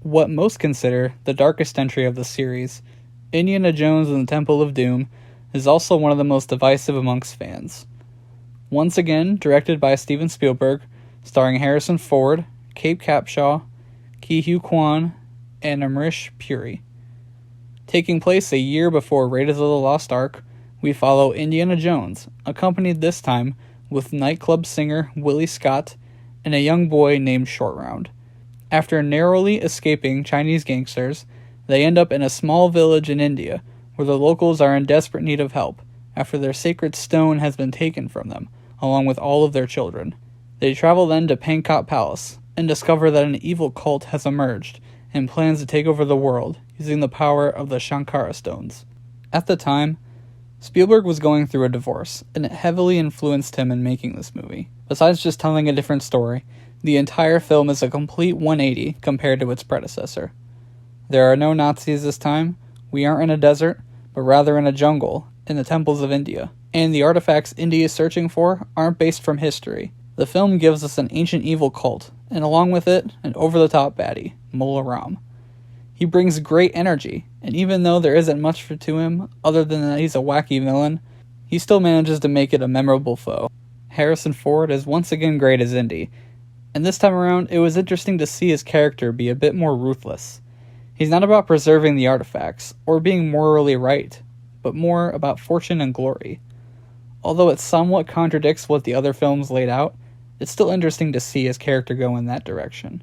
What most consider the darkest entry of the series, Indiana Jones and the Temple of Doom is also one of the most divisive amongst fans. Once again, directed by Steven Spielberg, starring Harrison Ford, Kate Capshaw, Ke Huy Quan, and Amrish Puri. Taking place a year before Raiders of the Lost Ark, we follow Indiana Jones, accompanied this time with nightclub singer Willie Scott and a young boy named Short Round. After narrowly escaping Chinese gangsters, they end up in a small village in India where the locals are in desperate need of help after their sacred stone has been taken from them, along with all of their children. They travel then to Pankot Palace and discover that an evil cult has emerged and plans to take over the world using the power of the Shankara stones. At the time, Spielberg was going through a divorce, and it heavily influenced him in making this movie. Besides just telling a different story, the entire film is a complete 180 compared to its predecessor. There are no Nazis this time, we aren't in a desert, but rather in a jungle, in the temples of India. And the artifacts India is searching for aren't based from history. The film gives us an ancient evil cult, and along with it, an over-the-top baddie, Mola Ram. He brings great energy, and even though there isn't much to him, other than that he's a wacky villain, he still manages to make it a memorable foe. Harrison Ford is once again great as Indy, and this time around, it was interesting to see his character be a bit more ruthless. He's not about preserving the artifacts, or being morally right, but more about fortune and glory. Although it somewhat contradicts what the other films laid out, it's still interesting to see his character go in that direction.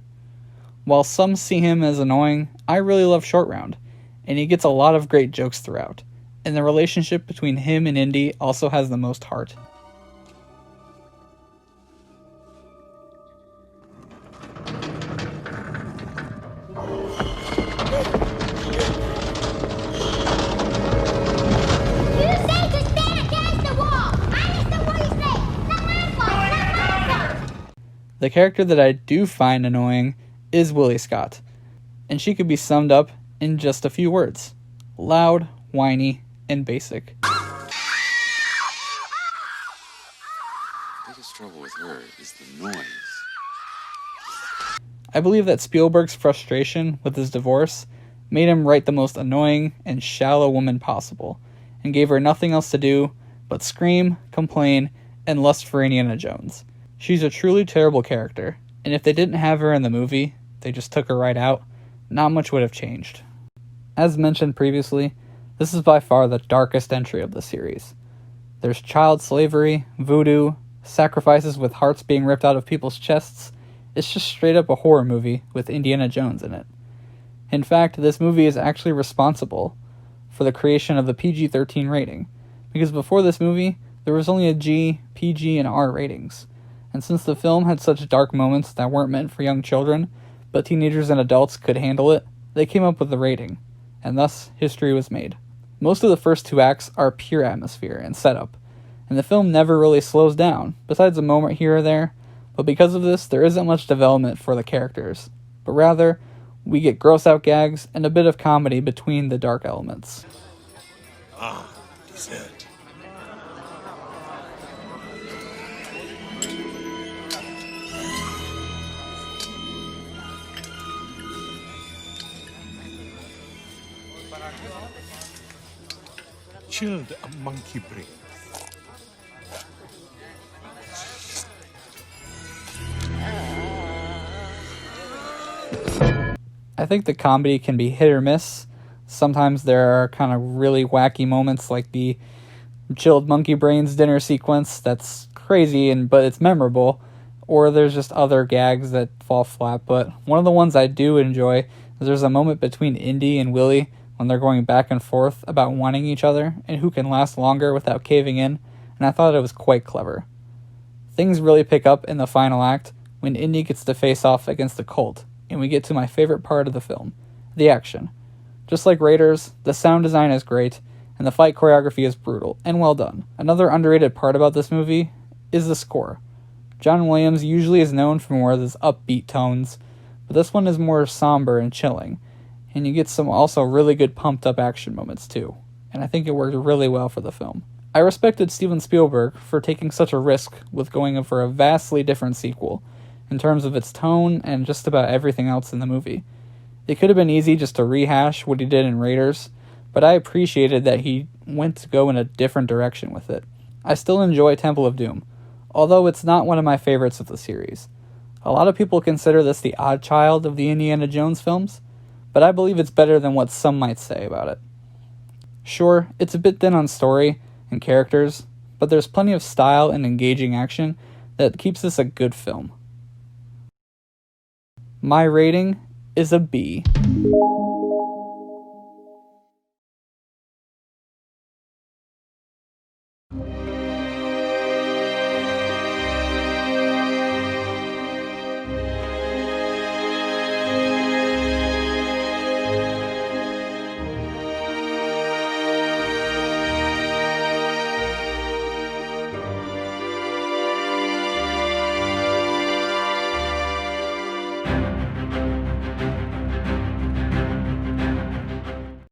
While some see him as annoying, I really love Short Round, and he gets a lot of great jokes throughout, and the relationship between him and Indy also has the most heart. The character that I do find annoying is Willie Scott, and she could be summed up in just a few words: loud, whiny, and basic. The biggest trouble with her is the noise. I believe that Spielberg's frustration with his divorce made him write the most annoying and shallow woman possible, and gave her nothing else to do but scream, complain, and lust for Indiana Jones. She's a truly terrible character, and if they didn't have her in the movie, they just took her right out, not much would have changed. As mentioned previously, this is by far the darkest entry of the series. There's child slavery, voodoo, sacrifices with hearts being ripped out of people's chests. It's just straight up a horror movie with Indiana Jones in it. In fact, this movie is actually responsible for the creation of the PG-13 rating, because before this movie, there was only a G, PG, and R ratings. And since the film had such dark moments that weren't meant for young children, but teenagers and adults could handle it, they came up with the rating, and thus history was made. Most of the first two acts are pure atmosphere and setup, and the film never really slows down, besides a moment here or there, but because of this, there isn't much development for the characters, but rather, we get gross-out gags and a bit of comedy between the dark elements. Ah, dessert. Chilled monkey brain. I think the comedy can be hit or miss. Sometimes there are kind of really wacky moments like the chilled monkey brains dinner sequence that's crazy but it's memorable, or there's just other gags that fall flat. But one of the ones I do enjoy is there's a moment between Indy and Willie when they're going back and forth about wanting each other and who can last longer without caving in, and I thought it was quite clever. Things really pick up in the final act when Indy gets to face off against the cult, and we get to my favorite part of the film, the action. Just like Raiders, the sound design is great, and the fight choreography is brutal and well done. Another underrated part about this movie is the score. John Williams usually is known for more of his upbeat tones, but this one is more somber and chilling, and you get some also really good pumped up action moments too, and I think it worked really well for the film. I respected Steven Spielberg for taking such a risk with going for a vastly different sequel, in terms of its tone and just about everything else in the movie. It could have been easy just to rehash what he did in Raiders, but I appreciated that he went to go in a different direction with it. I still enjoy Temple of Doom, although it's not one of my favorites of the series. A lot of people consider this the odd child of the Indiana Jones films, but I believe it's better than what some might say about it. Sure, it's a bit thin on story and characters, but there's plenty of style and engaging action that keeps this a good film. My rating is a B.